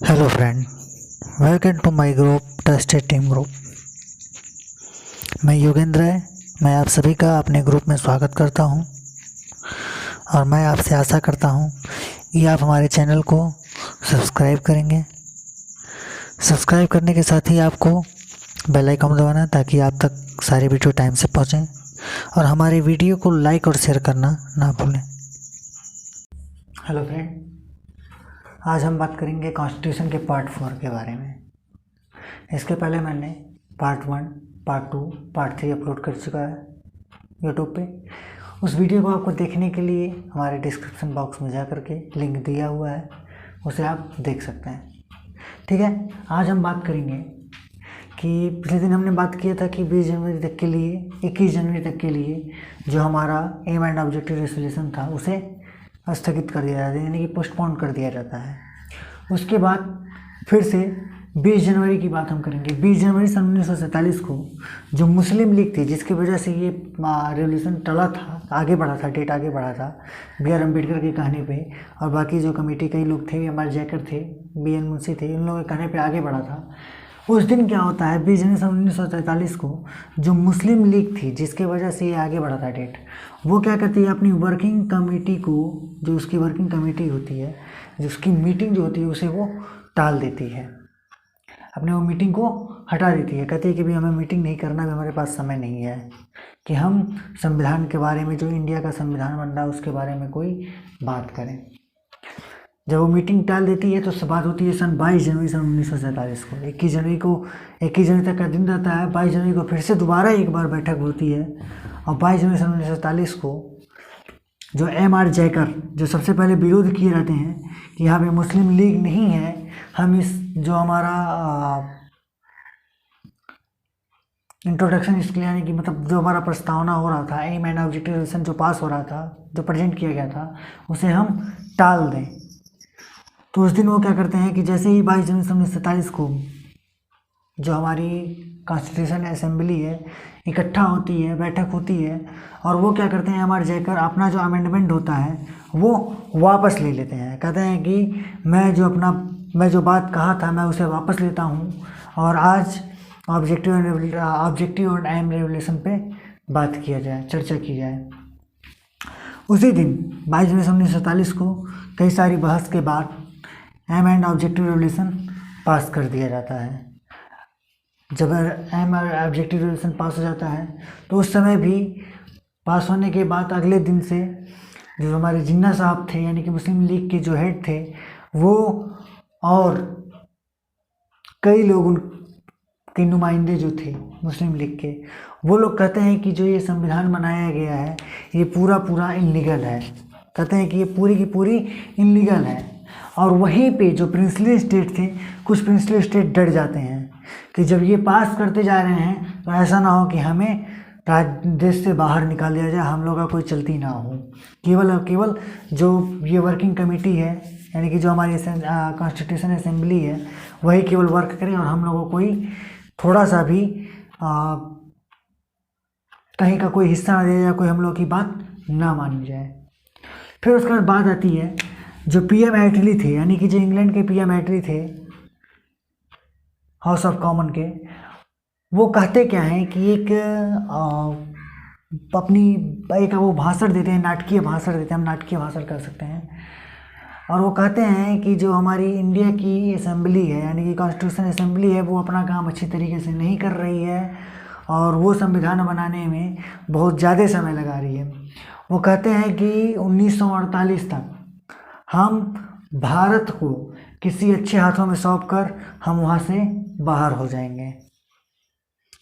Hello friend, welcome to my group trusted team group. मैं योगेंद्र है। मैं आप सभी का अपने ग्रुप में स्वागत करता हूं और मैं आपसे आशा करता हूं कि आप हमारे चैनल को सब्सक्राइब करेंगे। सब्सक्राइब करने के साथ ही आपको बेल आइकन दबाना है ताकि आप तक सारी वीडियो टाइम से पहुंचें और हमारे वीडियो को लाइक और शेयर करना ना भूलें। हेलो फ्रेंड, आज हम बात करेंगे कॉन्स्टिट्यूशन के पार्ट 4 के बारे में। इसके पहले मैंने पार्ट 1, पार्ट 2, पार्ट 3 अपलोड कर चुका है यूट्यूब पे। उस वीडियो को आपको देखने के लिए हमारे डिस्क्रिप्शन बॉक्स में जा कर के लिंक दिया हुआ है, उसे आप देख सकते हैं। ठीक है, आज हम बात करेंगे कि पिछले दिन हमने बात किया था कि 20 जनवरी तक के लिए, 21 जनवरी तक के लिए जो हमारा एम एंड ऑब्जेक्टिव रेजोल्यूशन था उसे स्थगित कर दिया जाता है, यानी कि पोस्टपोन कर दिया जाता है। उसके बाद फिर से 20 जनवरी की बात हम करेंगे। 20 जनवरी सन 1947 को जो मुस्लिम लीग थी, जिसकी वजह से ये रेवोल्यूशन टला था, आगे बढ़ा था, डेट आगे बढ़ा था B.R. अम्बेडकर के कहने पे, और बाकी जो कमेटी कई लोग थे, M.R. जैकर थे, B.N. मुंशी थे, इन लोगों के कहने पे आगे बढ़ा था। उस दिन क्या होता है, 20 जनवरी सन 1943 को जो मुस्लिम लीग थी, जिसके वजह से ये आगे बढ़ा था डेट, वो क्या करती है, अपनी वर्किंग कमेटी को, जो उसकी वर्किंग कमेटी होती है, जो उसकी मीटिंग जो होती है, उसे वो टाल देती है, अपने वो मीटिंग को हटा देती है। कहती है कि भाई हमें मीटिंग नहीं करना, भी हमारे पास समय नहीं है कि हम संविधान के बारे में, जो इंडिया का संविधान बन रहा है उसके बारे में कोई बात करें। जब वो मीटिंग टाल देती है तो बात होती है सन 22 जनवरी सन 1947 को। 21 जनवरी तक का दिन रहता है। 22 जनवरी को फिर से दोबारा एक बार बैठक होती है और 22 जनवरी सन 1947 को जो M.R. जैकर, जो सबसे पहले विरोध किए रहते हैं कि यहाँ पे मुस्लिम लीग नहीं है, हम इस जो हमारा इंट्रोडक्शन इसके लिए, यानी कि मतलब जो हमारा प्रस्तावना हो रहा था, एम एंड ऑब्जेक्टिव रेजोल्यूशन जो पास हो रहा था, जो प्रेजेंट किया गया था, उसे हम टाल दें। तो उस दिन वो क्या करते हैं कि जैसे ही 22 जनवरी 1947 को जो हमारी कॉन्स्टिट्यूशन असेंबली है इकट्ठा होती है, बैठक होती है, और वो क्या करते हैं, M.R. जैकर अपना जो अमेंडमेंट होता है वो वापस ले लेते हैं। कहते हैं कि मैं जो बात कहा था मैं उसे वापस लेता हूँ और आज ऑब्जेक्टिव और एम रेवोल्यूशन पे बात किया जाए, चर्चा की जाए। उसी दिन 22 जनवरी 1947 को कई सारी बहस के बाद एम एंड ऑब्जेक्टिव रेवोल्यूशन पास कर दिया जाता है। जब एम ऑब्जेक्टिव रेवोल्यूशन पास हो जाता है तो उस समय भी पास होने के बाद अगले दिन से जो हमारे जिन्ना साहब थे, यानी कि मुस्लिम लीग के जो हेड थे, वो और कई लोग उनके नुमाइंदे जो थे मुस्लिम लीग के, वो लोग कहते हैं कि जो ये संविधान बनाया गया है ये पूरा इनलीगल है। कहते हैं कि ये पूरी की पूरी इनलीगल है। और वहीं पे जो प्रिंसली स्टेट थे, कुछ प्रिंसली स्टेट डर जाते हैं कि जब ये पास करते जा रहे हैं तो ऐसा ना हो कि हमें देश से बाहर निकाल दिया जाए, हम लोग का कोई चलती ना हो। केवल और केवल जो ये वर्किंग कमेटी है, यानी कि जो हमारी कॉन्स्टिट्यूशन असेंबली है, वही केवल वर्क करें और हम लोगों को कोई थोड़ा सा भी कहीं का कोई हिस्सा ना दिया जाए, कोई हम लोग की बात ना मानी जाए। फिर उसके बाद बात आती है जो PM एटली थे, यानी कि जो इंग्लैंड के PM एटली थे, हाउस ऑफ कॉमन के, वो कहते क्या हैं कि एक वो भाषण देते हैं, नाटकीय भाषण देते हैं, हम नाटकीय भाषण कर सकते हैं। और वो कहते हैं कि जो हमारी इंडिया की असेंबली है, यानी कि कॉन्स्टिट्यूशन असेंबली है, वो अपना काम अच्छी तरीके से नहीं कर रही है और वो संविधान बनाने में बहुत ज़्यादा समय लगा रही है। वो कहते हैं कि 1948 तक हम भारत को किसी अच्छे हाथों में सौंप कर हम वहाँ से बाहर हो जाएंगे।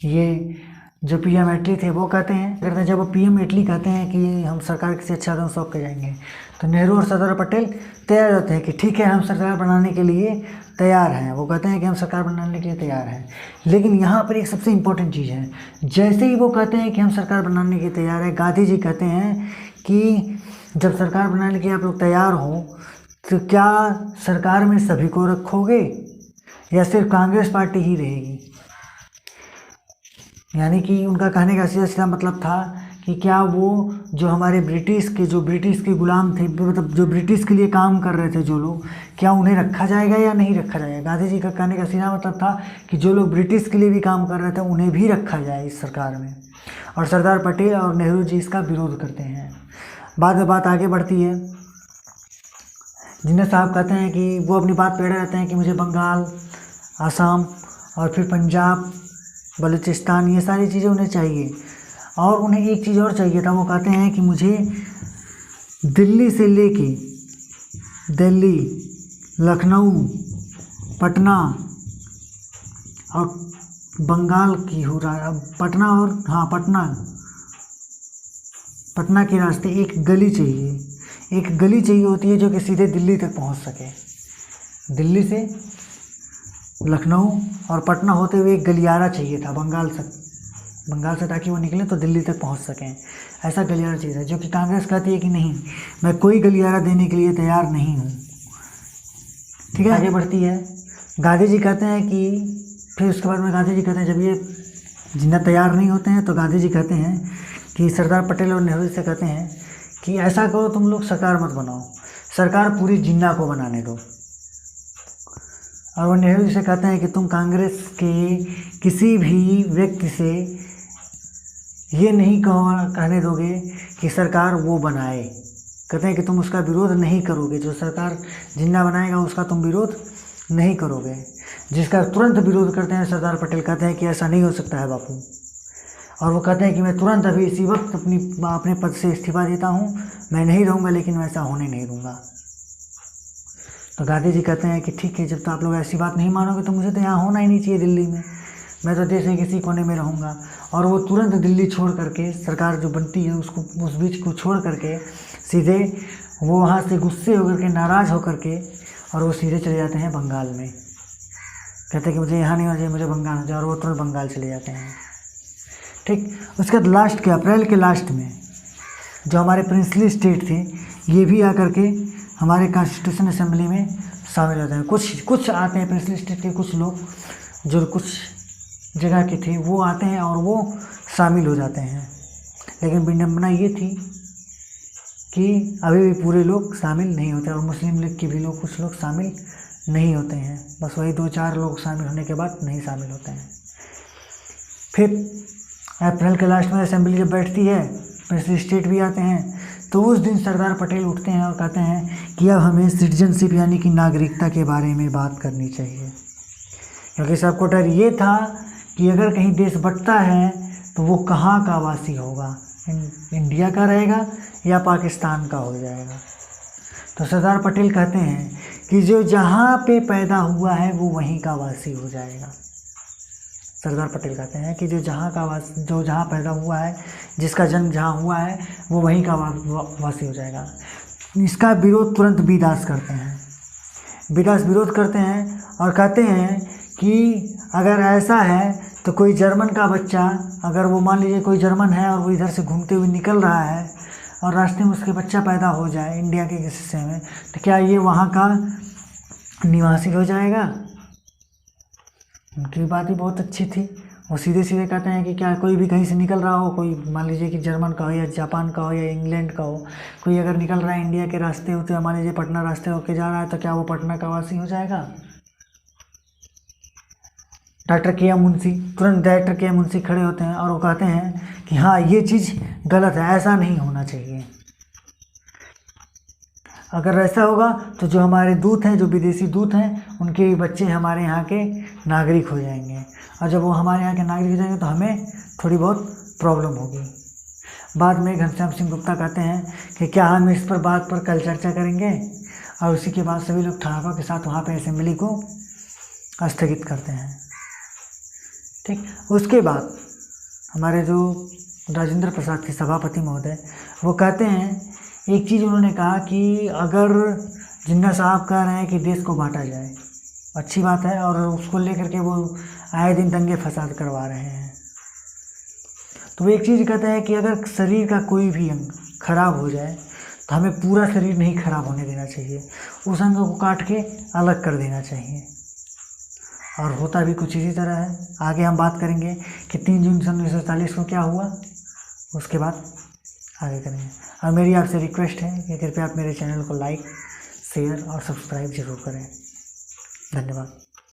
ये जो PM एटली थे वो कहते हैं, जब वो PM एटली कहते हैं कि हम सरकार किसी अच्छे हाथों में सौंप के जाएंगे, तो नेहरू और सरदार पटेल तैयार होते हैं कि ठीक है, हम सरकार बनाने के लिए तैयार हैं। वो कहते हैं कि हम सरकार बनाने के लिए तैयार हैं। लेकिन यहाँ पर एक सबसे इम्पोर्टेंट चीज़ है, जैसे ही वो कहते हैं कि हम सरकार बनाने के लिए तैयार हैं, गांधी जी कहते हैं कि जब सरकार बनाने के लिए आप लोग तैयार हो तो क्या सरकार में सभी को रखोगे या सिर्फ कांग्रेस पार्टी ही रहेगी। यानी कि उनका कहने का सीधा सीधा मतलब था कि क्या वो जो हमारे ब्रिटिश के गुलाम थे, मतलब जो ब्रिटिश के लिए काम कर रहे थे जो लोग, क्या उन्हें रखा जाएगा या नहीं रखा जाएगा। गांधी जी का कहने का सीधा मतलब था कि जो लोग ब्रिटिश के लिए भी काम कर रहे थे उन्हें भी रखा जाए इस सरकार में। और सरदार पटेल और नेहरू जी इसका विरोध करते हैं। बाद में बात आगे बढ़ती है। जिन्ना साहब कहते हैं कि वो अपनी बात पे अड़े रहते हैं कि मुझे बंगाल, असम और फिर पंजाब, बलूचिस्तान, ये सारी चीज़ें उन्हें चाहिए। और उन्हें एक चीज़ और चाहिए था, वो कहते हैं कि मुझे दिल्ली से लेके दिल्ली, लखनऊ, पटना और बंगाल की हो रहा है, पटना और हाँ पटना के रास्ते एक गली चाहिए होती है जो कि सीधे दिल्ली तक पहुंच सके। दिल्ली से लखनऊ और पटना होते हुए एक गलियारा चाहिए था बंगाल से, ताकि वो निकले तो दिल्ली तक पहुंच सकें। ऐसा गलियारा चाहिए था, जो कि कांग्रेस कहती है कि नहीं, मैं कोई गलियारा देने के लिए तैयार नहीं हूँ। ठीक है, आगे बढ़ती है। गांधी जी कहते हैं कि फिर उसके बाद में गांधी जी कहते हैं, जब ये जिन्ना तैयार नहीं होते हैं तो गांधी जी कहते हैं कि सरदार पटेल और नेहरू से कहते हैं कि ऐसा करो, तुम लोग सरकार मत बनाओ, सरकार पूरी जिन्ना को बनाने दो। और वो नेहरू जी से कहते हैं कि तुम कांग्रेस के किसी भी व्यक्ति से ये नहीं कहने दोगे कि सरकार वो बनाए। कहते हैं कि तुम उसका विरोध नहीं करोगे, जो सरकार जिन्ना बनाएगा उसका तुम विरोध नहीं करोगे। जिसका तुरंत विरोध करते हैं सरदार पटेल, कहते हैं कि ऐसा नहीं हो सकता है बापू। और वो कहते हैं कि मैं तुरंत अभी इसी वक्त अपने पद से इस्तीफा देता हूँ, मैं नहीं रहूँगा, लेकिन मैं ऐसा होने नहीं दूँगा। तो गांधी जी कहते हैं कि ठीक है, जब तो आप लोग ऐसी बात नहीं मानोगे तो मुझे तो यहाँ होना ही नहीं चाहिए दिल्ली में, मैं तो देश में किसी कोने में रहूँगा। और वो तुरंत दिल्ली छोड़ करके, सरकार जो बनती है उसको उस बीच को छोड़ करके सीधे वो वहाँ से गुस्से होकर के, नाराज़ होकर के, और वो सीधे चले जाते हैं बंगाल में। कहते हैं कि मुझे यहाँ नहीं होना चाहिए, मुझे बंगाल हो जाए, और वो तुरंत बंगाल चले जाते हैं। ठीक, उसके बाद लास्ट के अप्रैल के लास्ट में जो हमारे प्रिंसली स्टेट थे, ये भी आकर के हमारे कॉन्स्टिट्यूशन असेंबली में शामिल होते हैं। कुछ आते हैं प्रिंसली स्टेट के, कुछ लोग जो कुछ जगह के थे वो आते हैं और वो शामिल हो जाते हैं। लेकिन विडंबना ये थी कि अभी भी पूरे लोग शामिल नहीं होते, और मुस्लिम लीग के भी लोग, कुछ लोग शामिल नहीं होते हैं। बस वही 2-4 लोग शामिल होने के बाद नहीं शामिल होते हैं। फिर अप्रैल के लास्ट में असेंबली जब बैठती है, प्रिंसली स्टेट भी आते हैं, तो उस दिन सरदार पटेल उठते हैं और कहते हैं कि अब हमें सिटीजनशिप यानी कि नागरिकता के बारे में बात करनी चाहिए। क्योंकि सबको डर ये था कि अगर कहीं देश बंटता है तो वो कहाँ का वासी होगा, इंडिया का रहेगा या पाकिस्तान का हो जाएगा। तो सरदार पटेल कहते हैं कि जो जहाँ पे पैदा हुआ है वो वहीं का वासी हो जाएगा। सरदार पटेल कहते हैं कि जो जहाँ पैदा हुआ है, जिसका जन्म जहाँ हुआ है, वो वहीं का वासी हो जाएगा। इसका विरोध तुरंत बीदास करते हैं, विरोध करते हैं और कहते हैं कि अगर ऐसा है तो कोई जर्मन का बच्चा, अगर वो मान लीजिए कोई जर्मन है और वो इधर से घूमते हुए निकल रहा है और रास्ते में उसके बच्चा पैदा हो जाए इंडिया के किसी हिस्से में, तो क्या ये वहाँ का निवासी हो जाएगा। उनकी बात ही बहुत अच्छी थी। वो सीधे सीधे कहते हैं कि क्या कोई भी कहीं से निकल रहा हो, कोई मान लीजिए कि जर्मन का हो या जापान का हो या इंग्लैंड का हो, कोई अगर निकल रहा है इंडिया के रास्ते होते, मान लीजिए पटना रास्ते होके जा रहा है, तो क्या वो पटना का वासी हो जाएगा। डॉक्टर के एम मुंशी, तुरंत डायरेक्टर के एम मुंशी खड़े होते हैं और वो कहते हैं कि हाँ ये चीज़ गलत है, ऐसा नहीं होना चाहिए। अगर ऐसा होगा तो जो हमारे दूत हैं, जो विदेशी दूत हैं, उनके बच्चे हमारे यहाँ के नागरिक हो जाएंगे, और जब वो हमारे यहाँ के नागरिक हो जाएंगे तो हमें थोड़ी बहुत प्रॉब्लम होगी। बाद में घनश्याम सिंह गुप्ता कहते हैं कि क्या हम इस बात पर कल चर्चा करेंगे, और उसी के बाद सभी लोग ठहाकों के साथ वहाँ पे असेंबली को स्थगित करते हैं। ठीक, उसके बाद हमारे जो राजेंद्र प्रसाद थे सभापति महोदय, वो कहते हैं, एक चीज़ उन्होंने कहा कि अगर जिन्ना साहब कह रहे हैं कि देश को बांटा जाए, अच्छी बात है, और उसको लेकर के वो आए दिन दंगे फसाद करवा रहे हैं, तो वो एक चीज़ कहते हैं कि अगर शरीर का कोई भी अंग खराब हो जाए तो हमें पूरा शरीर नहीं खराब होने देना चाहिए, उस अंग को काट के अलग कर देना चाहिए। और होता भी कुछ इसी तरह है। आगे हम बात करेंगे कि 3 जून 1947 को क्या हुआ, उसके बाद आगे करेंगे। और मेरी आपसे रिक्वेस्ट है कि कृपया आप मेरे चैनल को लाइक, शेयर और सब्सक्राइब जरूर करें। धन्यवाद।